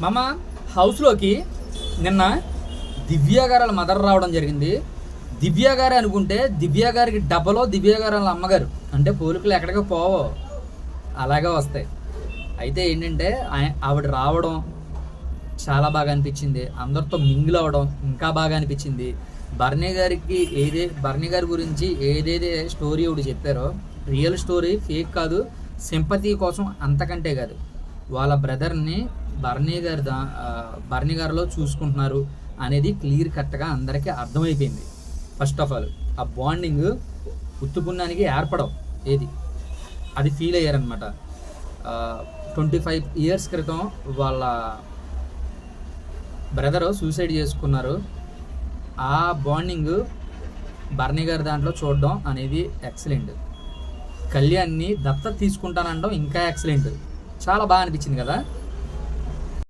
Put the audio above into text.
మామ హౌస్లోకి నిన్న దివ్య గారు వాళ్ళ మదర్ రావడం జరిగింది. దివ్య గారు అనుకుంటే దివ్య గారికి డబ్బలో దివ్య గారు వాళ్ళ అమ్మగారు, అంటే పోలికలు ఎక్కడికి పోవో అలాగే వస్తాయి. అయితే ఏంటంటే ఆవిడ రావడం చాలా బాగా అనిపించింది. అందరితో మింగిల్ అవ్వడం ఇంకా బాగా అనిపించింది. బర్నీ గారి గురించి ఏదైతే స్టోరీ ఒకటి చెప్పారో, రియల్ స్టోరీ, ఫేక్ కాదు, సింపతి కోసం అంతకంటే కాదు. వాళ్ళ బ్రదర్ని బర్నీ గారిలో చూసుకుంటున్నారు అనేది క్లియర్ కట్గా అందరికీ అర్థమైపోయింది. ఫస్ట్ ఆఫ్ ఆల్ ఆ బాండింగ్ ఉత్తుపుణ్యానికి ఏర్పడం అది ఫీల్ అయ్యారనమాట. 25 years క్రితం వాళ్ళ బ్రదరు సూసైడ్ చేసుకున్నారు. ఆ బాండింగ్ బర్నీ గారి దాంట్లో చూడడం అనేది ఎక్సలెంట్. కళ్యాణ్ని దత్తత తీసుకుంటానంటాం ఇంకా ఎక్సలెంట్. చాలా బాగా అనిపించింది కదా.